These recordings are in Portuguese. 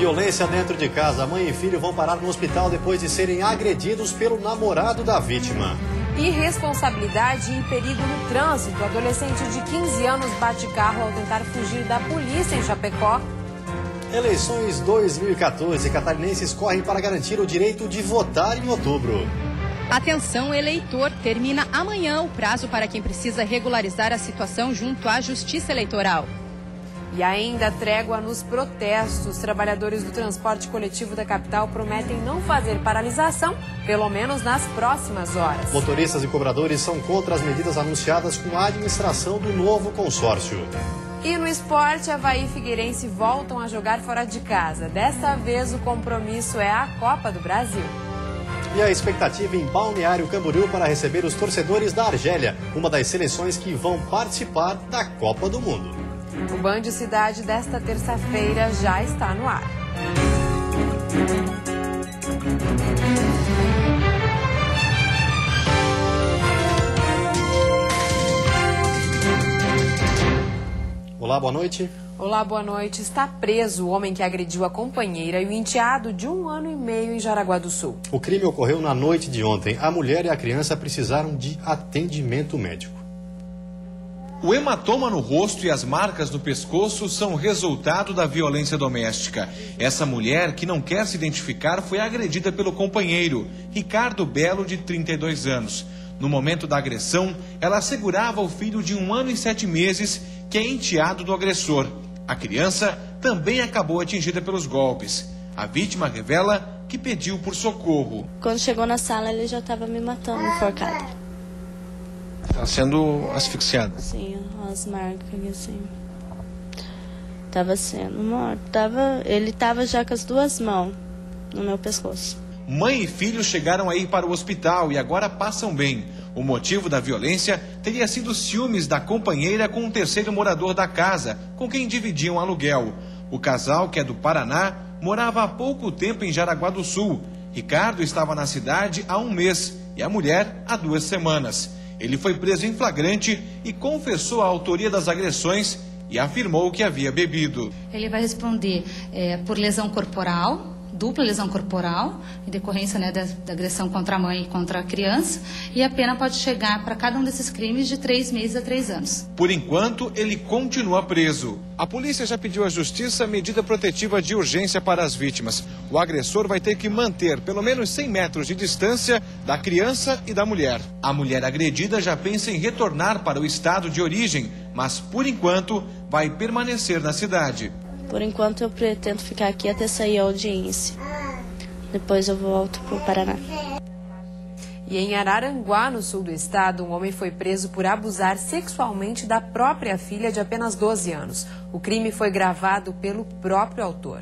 Violência dentro de casa. Mãe e filho vão parar no hospital depois de serem agredidos pelo namorado da vítima. Irresponsabilidade e perigo no trânsito. Adolescente de 15 anos bate carro ao tentar fugir da polícia em Chapecó. Eleições 2014. Catarinenses correm para garantir o direito de votar em outubro. Atenção, eleitor, termina amanhã o prazo para quem precisa regularizar a situação junto à Justiça Eleitoral. E ainda trégua nos protestos. Trabalhadores do transporte coletivo da capital prometem não fazer paralisação, pelo menos nas próximas horas. Motoristas e cobradores são contra as medidas anunciadas com a administração do novo consórcio. E no esporte, Avaí e Figueirense voltam a jogar fora de casa. Dessa vez o compromisso é a Copa do Brasil. E a expectativa em Balneário Camboriú para receber os torcedores da Argélia, uma das seleções que vão participar da Copa do Mundo. O Band Cidade desta terça-feira já está no ar. Olá, boa noite. Olá, boa noite. Está preso o homem que agrediu a companheira e o enteado de 1 ano e meio em Jaraguá do Sul. O crime ocorreu na noite de ontem. A mulher e a criança precisaram de atendimento médico. O hematoma no rosto e as marcas no pescoço são resultado da violência doméstica. Essa mulher, que não quer se identificar, foi agredida pelo companheiro, Ricardo Belo, de 32 anos. No momento da agressão, ela segurava o filho de 1 ano e 7 meses, que é enteado do agressor. A criança também acabou atingida pelos golpes. A vítima revela que pediu por socorro. Quando chegou na sala, ele já estava me matando, enforcado. Está sendo asfixiada? Sim, as marcas assim. Estava sendo morto. Ele estava já com as 2 mãos no meu pescoço. Mãe e filho chegaram a ir para o hospital e agora passam bem. O motivo da violência teria sido ciúmes da companheira com um terceiro morador da casa, com quem dividiam aluguel. O casal, que é do Paraná, morava há pouco tempo em Jaraguá do Sul. Ricardo estava na cidade há 1 mês e a mulher há 2 semanas. Ele foi preso em flagrante e confessou a autoria das agressões e afirmou que havia bebido. Ele vai responder por lesão corporal, dupla lesão corporal, em decorrência da agressão contra a mãe e contra a criança, e a pena pode chegar para cada um desses crimes de 3 meses a 3 anos. Por enquanto, ele continua preso. A polícia já pediu à justiça medida protetiva de urgência para as vítimas. O agressor vai ter que manter pelo menos 100 metros de distância da criança e da mulher. A mulher agredida já pensa em retornar para o estado de origem, mas por enquanto vai permanecer na cidade. Por enquanto eu pretendo ficar aqui até sair a audiência. Depois eu volto para o Paraná. E em Araranguá, no sul do estado, um homem foi preso por abusar sexualmente da própria filha de apenas 12 anos. O crime foi gravado pelo próprio autor.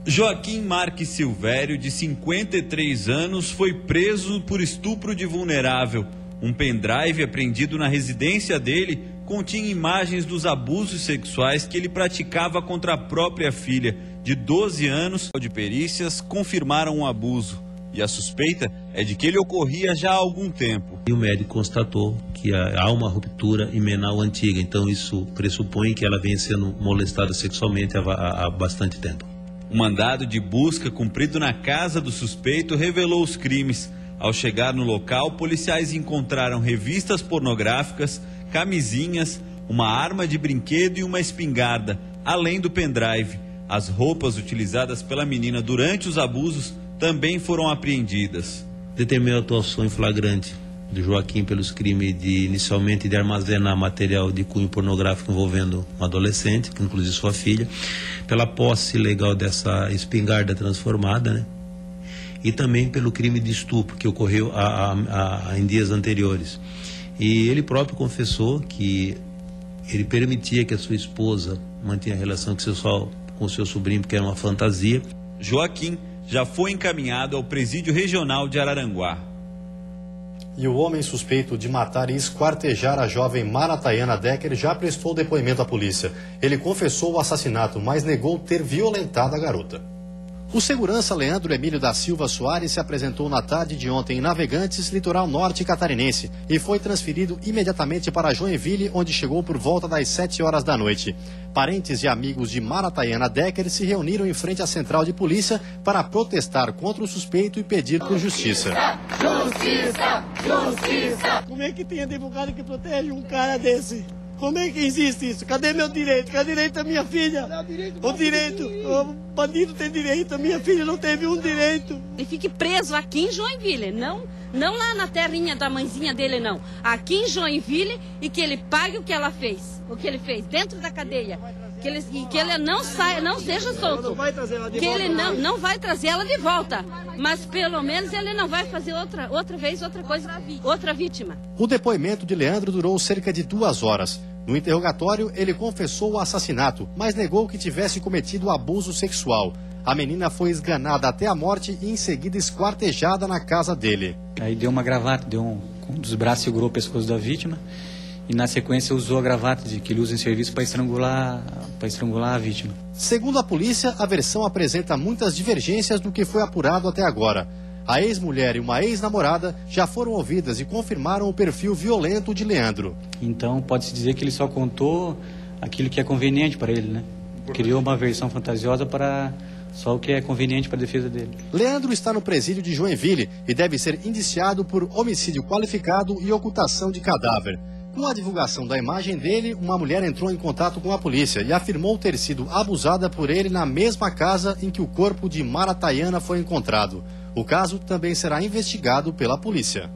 Joaquim Marques Silvério, de 53 anos, foi preso por estupro de vulnerável. Um pendrive apreendido na residência dele continha imagens dos abusos sexuais que ele praticava contra a própria filha, de 12 anos. De perícias confirmaram o abuso e a suspeita é de que ele ocorria já há algum tempo. E o médico constatou que há uma ruptura imenal antiga, então isso pressupõe que ela vem sendo molestada sexualmente há bastante tempo. O mandado de busca cumprido na casa do suspeito revelou os crimes. Ao chegar no local, policiais encontraram revistas pornográficas, camisinhas, uma arma de brinquedo e uma espingarda, além do pendrive. As roupas utilizadas pela menina durante os abusos também foram apreendidas. Determinou a atuação em flagrante do Joaquim pelos crimes inicialmente de armazenar material de cunho pornográfico envolvendo um adolescente, que inclusive sua filha, pela posse ilegal dessa espingarda transformada, né? E também pelo crime de estupro que ocorreu em dias anteriores. E ele próprio confessou que ele permitia que a sua esposa mantinha relação sexual com o seu sobrinho, porque era uma fantasia. Joaquim já foi encaminhado ao presídio regional de Araranguá. E o homem suspeito de matar e esquartejar a jovem Maratayana Decker já prestou depoimento à polícia. Ele confessou o assassinato, mas negou ter violentado a garota. O segurança Leandro Emílio da Silva Soares se apresentou na tarde de ontem em Navegantes, litoral norte catarinense, e foi transferido imediatamente para Joinville, onde chegou por volta das 7 horas da noite. Parentes e amigos de Maratayana Decker se reuniram em frente à central de polícia para protestar contra o suspeito e pedir por justiça. Justiça! Justiça! Como é que tem advogado que protege um cara desse? Como é que existe isso? Cadê meu direito? Cadê o direito da minha filha? O direito, o bandido tem direito, a minha filha não teve um direito. Ele fique preso aqui em Joinville, não lá na terrinha da mãezinha dele, não. Aqui em Joinville, e que ele pague o que ela fez, o que ele fez dentro da cadeia. Que ele não saia, não seja solto. Que ele não vai trazer ela de volta. Mas pelo menos ele não vai fazer outra coisa, outra vítima. O depoimento de Leandro durou cerca de 2 horas. No interrogatório, ele confessou o assassinato, mas negou que tivesse cometido abuso sexual. A menina foi esganada até a morte e em seguida esquartejada na casa dele. Aí deu uma gravata, com um dos braços segurou o pescoço da vítima. E na sequência usou a gravata que ele usa em serviço para estrangular a vítima. Segundo a polícia, a versão apresenta muitas divergências do que foi apurado até agora. A ex-mulher e uma ex-namorada já foram ouvidas e confirmaram o perfil violento de Leandro. Então pode-se dizer que ele só contou aquilo que é conveniente para ele, né? Criou uma versão fantasiosa para só o que é conveniente para a defesa dele. Leandro está no presídio de Joinville e deve ser indiciado por homicídio qualificado e ocultação de cadáver. Com a divulgação da imagem dele, uma mulher entrou em contato com a polícia e afirmou ter sido abusada por ele na mesma casa em que o corpo de Maratayana foi encontrado. O caso também será investigado pela polícia.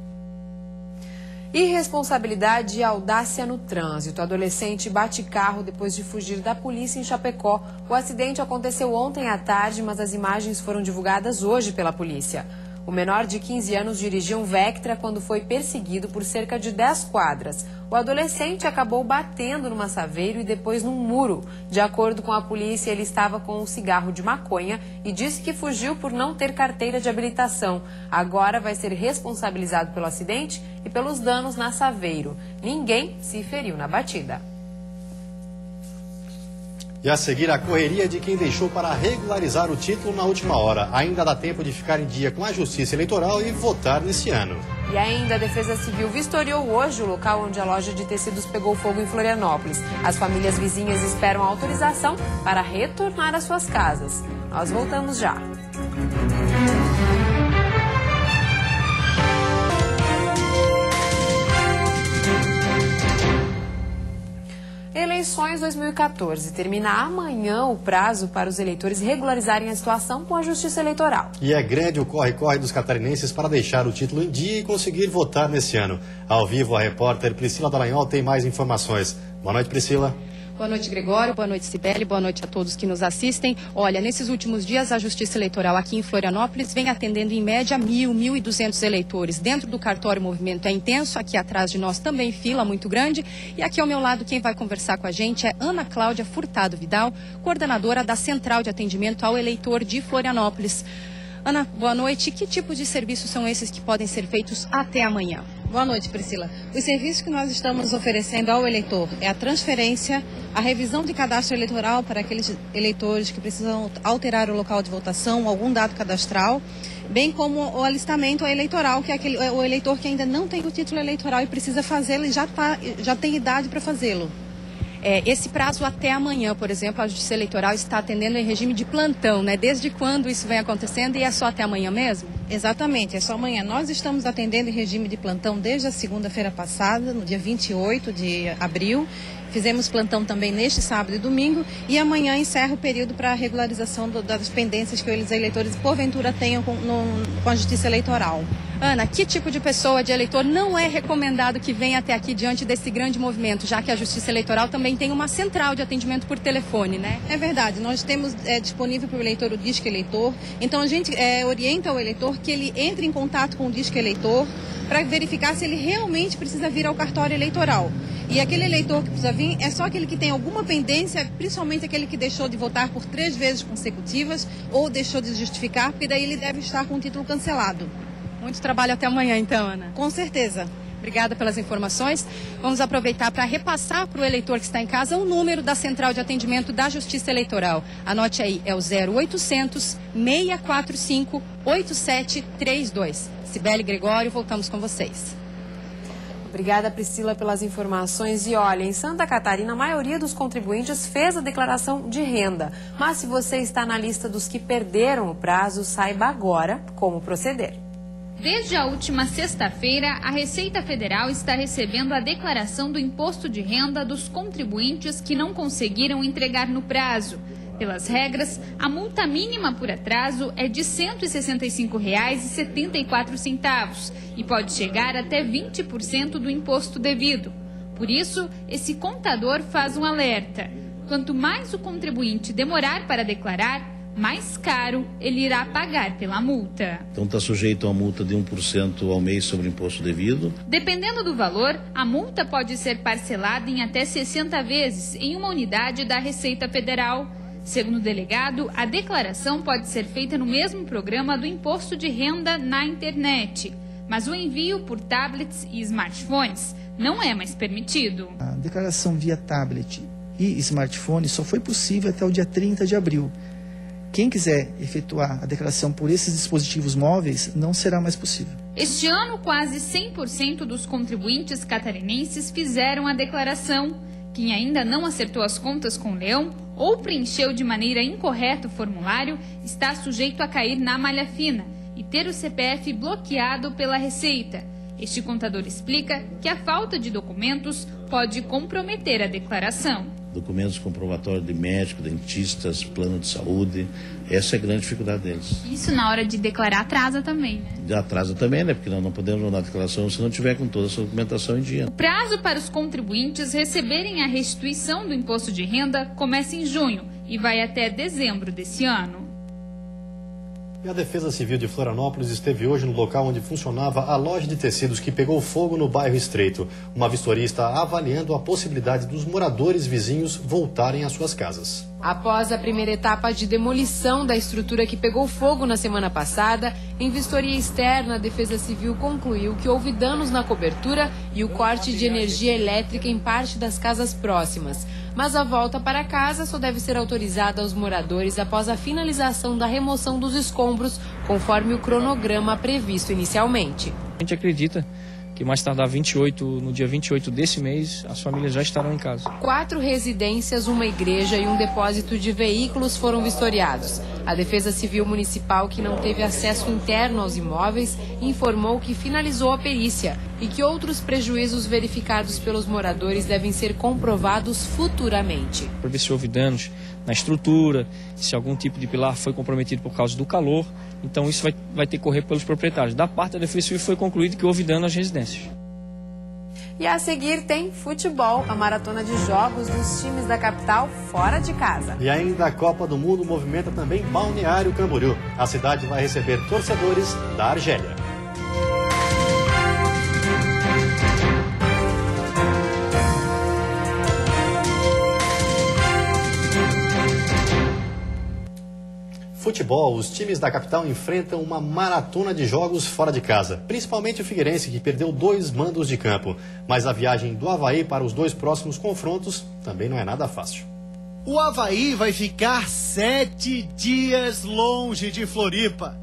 Irresponsabilidade e audácia no trânsito. O adolescente bate carro depois de fugir da polícia em Chapecó. O acidente aconteceu ontem à tarde, mas as imagens foram divulgadas hoje pela polícia. O menor de 15 anos dirigia um Vectra quando foi perseguido por cerca de 10 quadras. O adolescente acabou batendo numa saveiro e depois num muro. De acordo com a polícia, ele estava com um cigarro de maconha e disse que fugiu por não ter carteira de habilitação. Agora vai ser responsabilizado pelo acidente e pelos danos na saveiro. Ninguém se feriu na batida. E a seguir, a correria de quem deixou para regularizar o título na última hora. Ainda dá tempo de ficar em dia com a Justiça Eleitoral e votar nesse ano. E ainda a Defesa Civil vistoriou hoje o local onde a loja de tecidos pegou fogo em Florianópolis. As famílias vizinhas esperam autorização para retornar às suas casas. Nós voltamos já. Eleições 2014. Termina amanhã o prazo para os eleitores regularizarem a situação com a Justiça Eleitoral. E é grande o corre-corre dos catarinenses para deixar o título em dia e conseguir votar nesse ano. Ao vivo, a repórter Priscila Dallagnol tem mais informações. Boa noite, Priscila. Boa noite, Gregório. Boa noite, Cibele. Boa noite a todos que nos assistem. Olha, nesses últimos dias, a Justiça Eleitoral aqui em Florianópolis vem atendendo em média 1.200 eleitores. Dentro do cartório o movimento é intenso, aqui atrás de nós também fila muito grande. E aqui ao meu lado quem vai conversar com a gente é Ana Cláudia Furtado Vidal, coordenadora da Central de Atendimento ao Eleitor de Florianópolis. Ana, boa noite. Que tipo de serviços são esses que podem ser feitos até amanhã? Boa noite, Priscila. Os serviços que nós estamos oferecendo ao eleitor é a transferência, a revisão de cadastro eleitoral para aqueles eleitores que precisam alterar o local de votação, algum dado cadastral, bem como o alistamento eleitoral, que é o eleitor que ainda não tem o título eleitoral e precisa fazê-lo e já tem idade para fazê-lo. Esse prazo até amanhã, por exemplo, a Justiça Eleitoral está atendendo em regime de plantão, né? Desde quando isso vem acontecendo e é só até amanhã mesmo? Exatamente, é só amanhã. Nós estamos atendendo em regime de plantão desde a segunda-feira passada, no dia 28 de abril. Fizemos plantão também neste sábado e domingo e amanhã encerra o período para a regularização das pendências que os eleitores, porventura, tenham com a Justiça Eleitoral. Ana, que tipo de pessoa, de eleitor, não é recomendado que venha até aqui diante desse grande movimento, já que a Justiça Eleitoral também tem uma central de atendimento por telefone, né? É verdade, nós temos disponível para o eleitor o Disque Eleitor, então a gente orienta o eleitor que ele entre em contato com o Disque Eleitor para verificar se ele realmente precisa vir ao cartório eleitoral. E aquele eleitor que precisa vir é só aquele que tem alguma pendência, principalmente aquele que deixou de votar por 3 vezes consecutivas ou deixou de justificar, porque daí ele deve estar com o título cancelado. Muito trabalho até amanhã, então, Ana. Com certeza. Obrigada pelas informações. Vamos aproveitar para repassar para o eleitor que está em casa o número da Central de Atendimento da Justiça Eleitoral. Anote aí, é o 0800 645 8732. Cibele Gregório, voltamos com vocês. Obrigada, Priscila, pelas informações. E olha, em Santa Catarina, a maioria dos contribuintes fez a declaração de renda. Mas se você está na lista dos que perderam o prazo, saiba agora como proceder. Desde a última sexta-feira, a Receita Federal está recebendo a declaração do imposto de renda dos contribuintes que não conseguiram entregar no prazo. Pelas regras, a multa mínima por atraso é de R$ 165,74 e pode chegar até 20% do imposto devido. Por isso, esse contador faz um alerta. Quanto mais o contribuinte demorar para declarar, mais caro ele irá pagar pela multa. Então está sujeito a uma multa de 1% ao mês sobre o imposto devido. Dependendo do valor, a multa pode ser parcelada em até 60 vezes em uma unidade da Receita Federal. Segundo o delegado, a declaração pode ser feita no mesmo programa do imposto de renda na internet, mas o envio por tablets e smartphones não é mais permitido. A declaração via tablet e smartphone só foi possível até o dia 30 de abril. Quem quiser efetuar a declaração por esses dispositivos móveis, não será mais possível. Este ano, quase 100% dos contribuintes catarinenses fizeram a declaração. Quem ainda não acertou as contas com o Leão ou preencheu de maneira incorreta o formulário está sujeito a cair na malha fina e ter o CPF bloqueado pela Receita. Este contador explica que a falta de documentos pode comprometer a declaração. Documentos comprobatórios de médico, dentistas, plano de saúde, essa é a grande dificuldade deles. Isso na hora de declarar atrasa também, né? Atrasa também, né? Porque nós não podemos mandar a declaração se não tiver com toda a sua documentação em dia. O prazo para os contribuintes receberem a restituição do imposto de renda começa em junho e vai até dezembro desse ano. E a Defesa Civil de Florianópolis esteve hoje no local onde funcionava a loja de tecidos que pegou fogo no bairro Estreito. Uma vistoria está avaliando a possibilidade dos moradores vizinhos voltarem às suas casas. Após a primeira etapa de demolição da estrutura que pegou fogo na semana passada, em vistoria externa, a Defesa Civil concluiu que houve danos na cobertura e o corte de energia elétrica em parte das casas próximas. Mas a volta para casa só deve ser autorizada aos moradores após a finalização da remoção dos escombros, conforme o cronograma previsto inicialmente. A gente acredita que mais tardar no dia 28 desse mês, as famílias já estarão em casa. 4 residências, uma igreja e um depósito de veículos foram vistoriados. A Defesa Civil Municipal, que não teve acesso interno aos imóveis, informou que finalizou a perícia e que outros prejuízos verificados pelos moradores devem ser comprovados futuramente. Para ver se houve danos na estrutura, se algum tipo de pilar foi comprometido por causa do calor. Então isso vai ter que correr pelos proprietários. Da parte da Defesa Civil foi concluído que houve dano às residências. E a seguir tem futebol, a maratona de jogos dos times da capital fora de casa. E ainda a Copa do Mundo movimenta também Balneário Camboriú. A cidade vai receber torcedores da Argélia. Futebol, os times da capital enfrentam uma maratona de jogos fora de casa, principalmente o Figueirense, que perdeu 2 mandos de campo. Mas a viagem do Avaí para os 2 próximos confrontos também não é nada fácil. O Avaí vai ficar 7 dias longe de Floripa.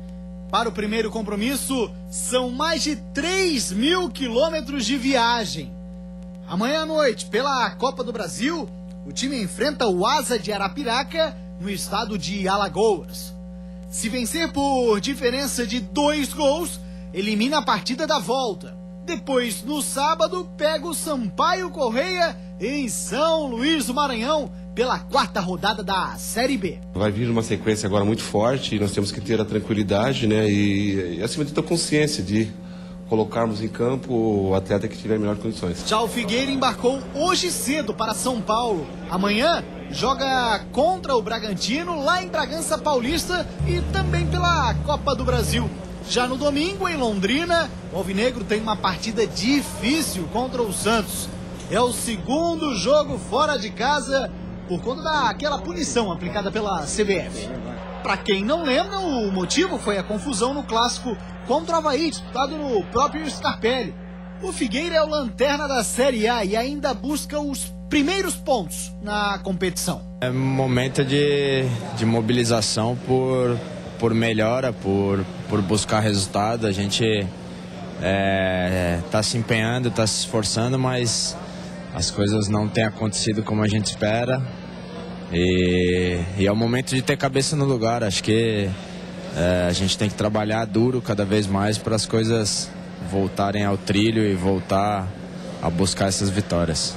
Para o primeiro compromisso, são mais de 3.000 quilômetros de viagem. Amanhã à noite, pela Copa do Brasil, o time enfrenta o Asa de Arapiraca, no estado de Alagoas. Se vencer por diferença de 2 gols, elimina a partida da volta. Depois, no sábado, pega o Sampaio Correia em São Luís do Maranhão pela 4ª rodada da Série B. Vai vir uma sequência agora muito forte e nós temos que ter a tranquilidade, né, e acima de tudo a consciência de colocarmos em campo o atleta que tiver melhores condições. Já o Figueira embarcou hoje cedo para São Paulo. Amanhã joga contra o Bragantino lá em Bragança Paulista e também pela Copa do Brasil. Já no domingo, em Londrina, o Alvinegro tem uma partida difícil contra o Santos. É o 2º jogo fora de casa por conta daquela punição aplicada pela CBF. Para quem não lembra, o motivo foi a confusão no clássico contra o Avaí, disputado no próprio Scarpelli. O Figueira é o lanterna da Série A e ainda busca os primeiros pontos na competição. É momento de mobilização por melhora, por buscar resultado. A gente está se empenhando, está se esforçando, mas as coisas não têm acontecido como a gente espera. E é o momento de ter cabeça no lugar. Acho que a gente tem que trabalhar duro cada vez mais para as coisas voltarem ao trilho e voltar a buscar essas vitórias.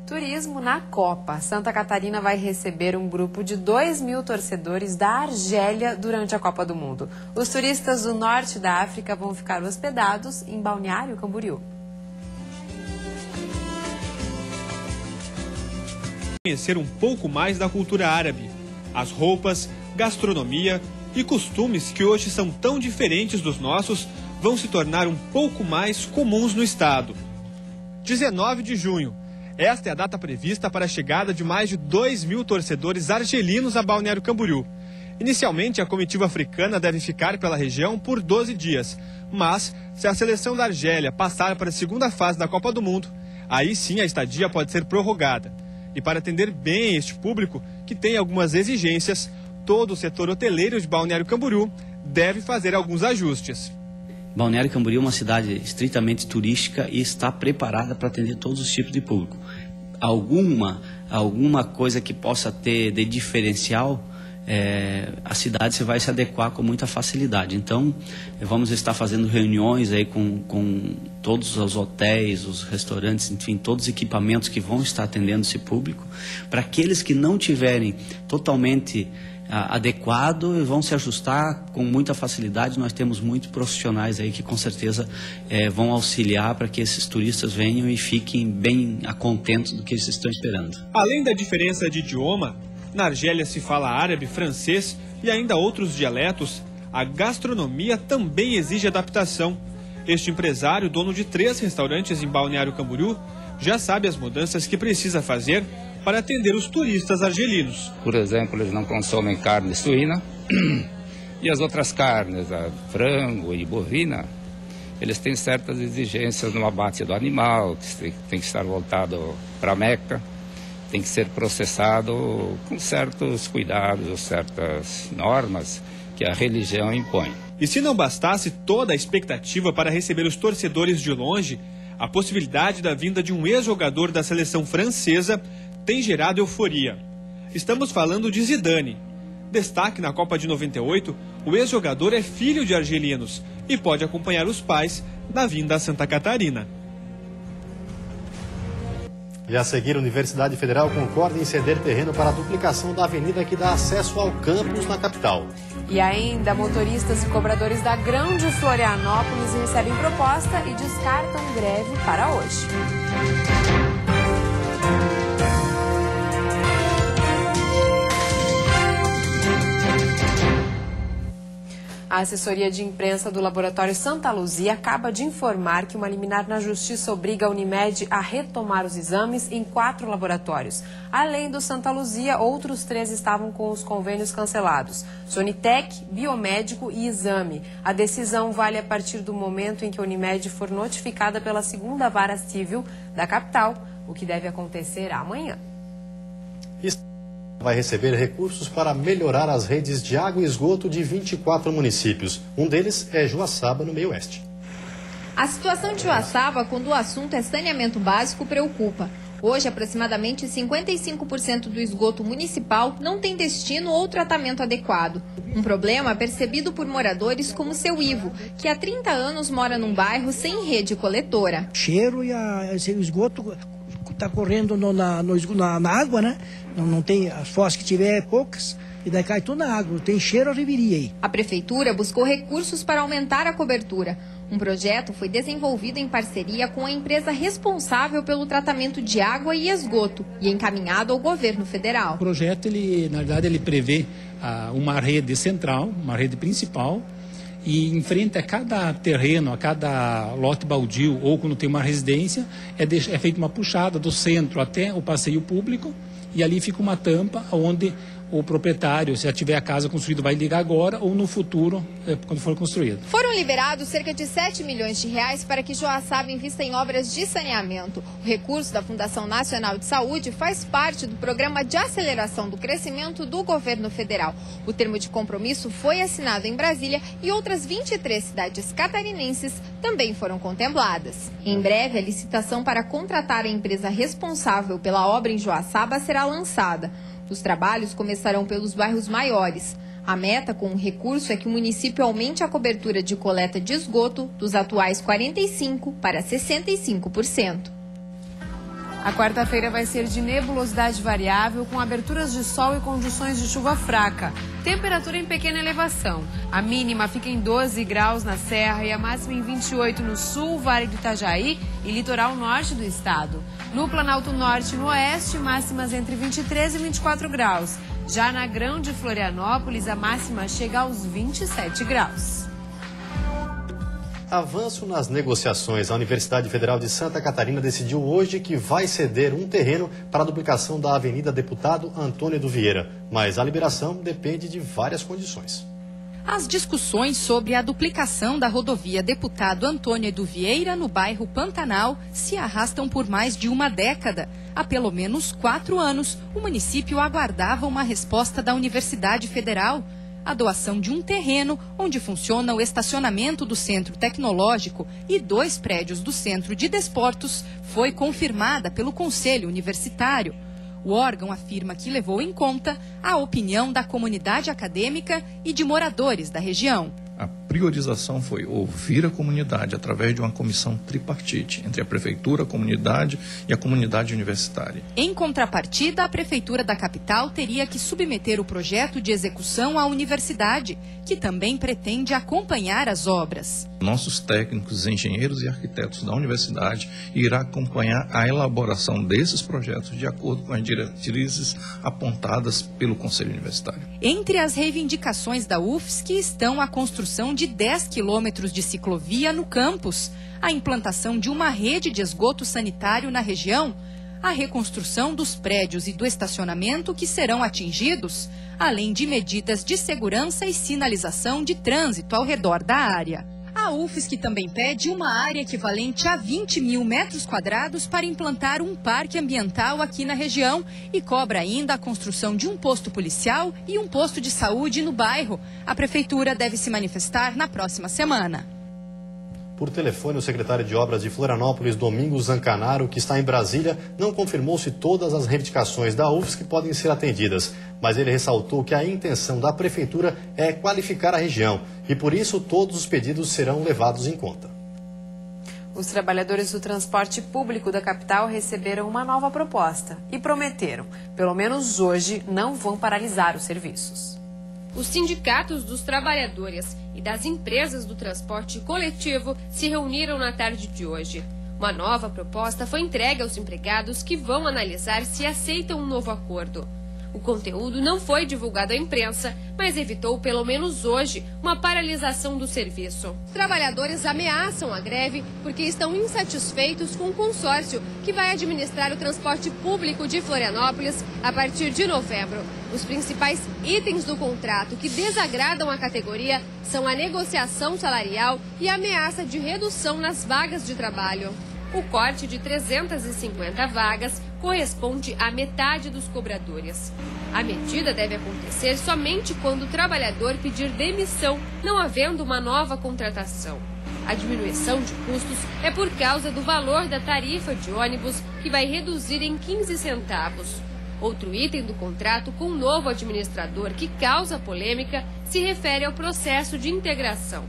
Turismo na Copa. Santa Catarina vai receber um grupo de 2.000 torcedores da Argélia durante a Copa do Mundo. Os turistas do norte da África vão ficar hospedados em Balneário Camboriú. Conhecer um pouco mais da cultura árabe, as roupas, gastronomia e costumes que hoje são tão diferentes dos nossos vão se tornar um pouco mais comuns no estado. 19 de junho. Esta é a data prevista para a chegada de mais de 2.000 torcedores argelinos a Balneário Camboriú. Inicialmente, a comitiva africana deve ficar pela região por 12 dias. Mas, se a seleção da Argélia passar para a segunda fase da Copa do Mundo, aí sim a estadia pode ser prorrogada. E para atender bem este público, que tem algumas exigências, todo o setor hoteleiro de Balneário Camboriú deve fazer alguns ajustes. Balneário Camboriú é uma cidade estritamente turística e está preparada para atender todos os tipos de público. Alguma coisa que possa ter de diferencial, a cidade vai se adequar com muita facilidade. Então, vamos estar fazendo reuniões aí com todos os hotéis, os restaurantes, enfim, todos os equipamentos que vão estar atendendo esse público. Para aqueles que não tiverem totalmente adequado, vão se ajustar com muita facilidade. Nós temos muitos profissionais aí que com certeza vão auxiliar para que esses turistas venham e fiquem bem contentos do que eles estão esperando. Além da diferença de idioma, na Argélia se fala árabe, francês e ainda outros dialetos. A gastronomia também exige adaptação. Este empresário, dono de 3 restaurantes em Balneário Camboriú, já sabe as mudanças que precisa fazer para atender os turistas argelinos. Por exemplo, eles não consomem carne suína e as outras carnes, frango e bovina, eles têm certas exigências no abate do animal, que tem que estar voltado para a Meca, tem que ser processado com certos cuidados, certas normas que a religião impõe. E se não bastasse toda a expectativa para receber os torcedores de longe, a possibilidade da vinda de um ex-jogador da seleção francesa tem gerado euforia. Estamos falando de Zidane. Destaque na Copa de 98, o ex-jogador é filho de argelinos e pode acompanhar os pais na vinda a Santa Catarina. E a seguir, a Universidade Federal concorda em ceder terreno para a duplicação da avenida que dá acesso ao campus na capital. E ainda, motoristas e cobradores da Grão de Florianópolis recebem proposta e descartam greve para hoje. A assessoria de imprensa do Laboratório Santa Luzia acaba de informar que uma liminar na Justiça obriga a Unimed a retomar os exames em 4 laboratórios. Além do Santa Luzia, outros 3 estavam com os convênios cancelados: Sonitec, Biomédico e Exame. A decisão vale a partir do momento em que a Unimed for notificada pela 2ª Vara Civil da capital, o que deve acontecer amanhã. Vai receber recursos para melhorar as redes de água e esgoto de 24 municípios. Um deles é Joaçaba, no meio-oeste. A situação de Joaçaba, quando o assunto é saneamento básico, preocupa. Hoje, aproximadamente 55% do esgoto municipal não tem destino ou tratamento adequado. Um problema percebido por moradores como seu Ivo, que há 30 anos mora num bairro sem rede coletora. Cheiro e o esgoto está correndo na água, né? Não tem, as fossas que tiver poucas, e daí cai tudo na água, tem cheiro, a reviria aí. A prefeitura buscou recursos para aumentar a cobertura. Um projeto foi desenvolvido em parceria com a empresa responsável pelo tratamento de água e esgoto e encaminhado ao governo federal. O projeto, na verdade, ele prevê uma rede central, uma rede principal, e em frente a cada terreno, a cada lote baldio, ou quando tem uma residência, é feita uma puxada do centro até o passeio público, e ali fica uma tampa onde o proprietário, se já tiver a casa construída, vai ligar agora ou no futuro, quando for construída. Foram liberados cerca de 7 milhões de reais para que Joaçaba invista em obras de saneamento. O recurso da Fundação Nacional de Saúde faz parte do Programa de Aceleração do Crescimento do Governo Federal. O termo de compromisso foi assinado em Brasília e outras 23 cidades catarinenses também foram contempladas. Em breve, a licitação para contratar a empresa responsável pela obra em Joaçaba será lançada. Os trabalhos começarão pelos bairros maiores. A meta com o recurso é que o município aumente a cobertura de coleta de esgoto dos atuais 45% para 65%. A quarta-feira vai ser de nebulosidade variável, com aberturas de sol e condições de chuva fraca. Temperatura em pequena elevação. A mínima fica em 12 graus na Serra e a máxima em 28 no sul, Vale do Itajaí e litoral norte do estado. No Planalto Norte e no Oeste, máximas entre 23 e 24 graus. Já na Grande Florianópolis, a máxima chega aos 27 graus. Avanço nas negociações. A Universidade Federal de Santa Catarina decidiu hoje que vai ceder um terreno para a duplicação da Avenida Deputado Antônio do Vieira. Mas a liberação depende de várias condições. As discussões sobre a duplicação da rodovia Deputado Antônio do Vieira no bairro Pantanal se arrastam por mais de uma década. Há pelo menos 4 anos, o município aguardava uma resposta da Universidade Federal. A doação de um terreno onde funciona o estacionamento do Centro Tecnológico e 2 prédios do Centro de Desportos foi confirmada pelo Conselho Universitário. O órgão afirma que levou em conta a opinião da comunidade acadêmica e de moradores da região. A priorização foi ouvir a comunidade através de uma comissão tripartite entre a prefeitura, a comunidade e a comunidade universitária. Em contrapartida, a prefeitura da capital teria que submeter o projeto de execução à universidade, que também pretende acompanhar as obras. Nossos técnicos, engenheiros e arquitetos da universidade irão acompanhar a elaboração desses projetos de acordo com as diretrizes apontadas pelo Conselho Universitário. Entre as reivindicações da UFSC estão a construção de 10 quilômetros de ciclovia no campus, a implantação de uma rede de esgoto sanitário na região, a reconstrução dos prédios e do estacionamento que serão atingidos, além de medidas de segurança e sinalização de trânsito ao redor da área. A UFSC também pede uma área equivalente a 20 mil metros quadrados para implantar um parque ambiental aqui na região e cobra ainda a construção de um posto policial e um posto de saúde no bairro. A prefeitura deve se manifestar na próxima semana. Por telefone, o secretário de Obras de Florianópolis, Domingos Zancanaro, que está em Brasília, não confirmou se todas as reivindicações da UFSC podem ser atendidas, mas ele ressaltou que a intenção da prefeitura é qualificar a região e, por isso, todos os pedidos serão levados em conta. Os trabalhadores do transporte público da capital receberam uma nova proposta e prometeram, pelo menos hoje, não vão paralisar os serviços. Os sindicatos dos trabalhadores e das empresas do transporte coletivo se reuniram na tarde de hoje. Uma nova proposta foi entregue aos empregados que vão analisar se aceitam um novo acordo. O conteúdo não foi divulgado à imprensa, mas evitou, pelo menos hoje, uma paralisação do serviço. Os trabalhadores ameaçam a greve porque estão insatisfeitos com o consórcio que vai administrar o transporte público de Florianópolis a partir de novembro. Os principais itens do contrato que desagradam a categoria são a negociação salarial e a ameaça de redução nas vagas de trabalho. O corte de 350 vagas corresponde à metade dos cobradores. A medida deve acontecer somente quando o trabalhador pedir demissão, não havendo uma nova contratação. A diminuição de custos é por causa do valor da tarifa de ônibus, que vai reduzir em 15 centavos. Outro item do contrato com o novo administrador que causa polêmica se refere ao processo de integração.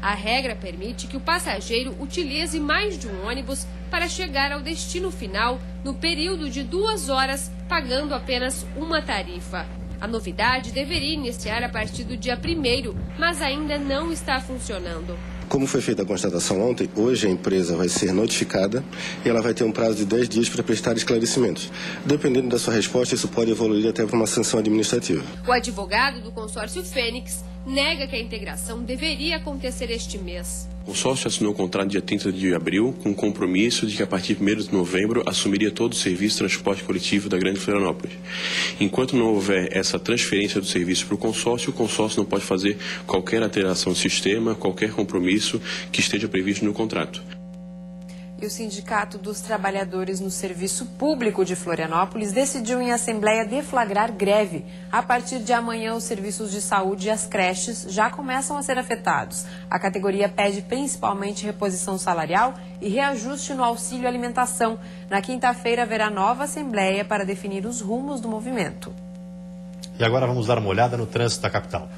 A regra permite que o passageiro utilize mais de um ônibus para chegar ao destino final no período de 2 horas, pagando apenas uma tarifa. A novidade deveria iniciar a partir do dia 1º, mas ainda não está funcionando. Como foi feita a constatação ontem, hoje a empresa vai ser notificada e ela vai ter um prazo de 10 dias para prestar esclarecimentos. Dependendo da sua resposta, isso pode evoluir até para uma sanção administrativa. O advogado do consórcio Fênix nega que a integração deveria acontecer este mês. O consórcio assinou o contrato dia 30 de abril com o compromisso de que a partir de 1º de novembro assumiria todo o serviço de transporte coletivo da Grande Florianópolis. Enquanto não houver essa transferência do serviço para o consórcio não pode fazer qualquer alteração do sistema, qualquer compromisso que esteja previsto no contrato. E o Sindicato dos Trabalhadores no Serviço Público de Florianópolis decidiu em assembleia deflagrar greve. A partir de amanhã, os serviços de saúde e as creches já começam a ser afetados. A categoria pede principalmente reposição salarial e reajuste no auxílio alimentação. Na quinta-feira haverá nova assembleia para definir os rumos do movimento. E agora vamos dar uma olhada no trânsito da capital.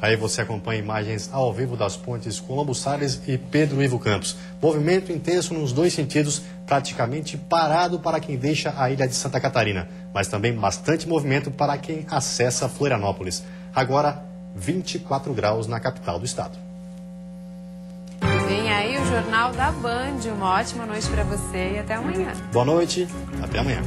Aí você acompanha imagens ao vivo das pontes Colombo Salles e Pedro Ivo Campos. Movimento intenso nos dois sentidos, praticamente parado para quem deixa a ilha de Santa Catarina, mas também bastante movimento para quem acessa Florianópolis. Agora, 24 graus na capital do estado. Vem aí o Jornal da Band. Uma ótima noite para você e até amanhã. Boa noite, até amanhã.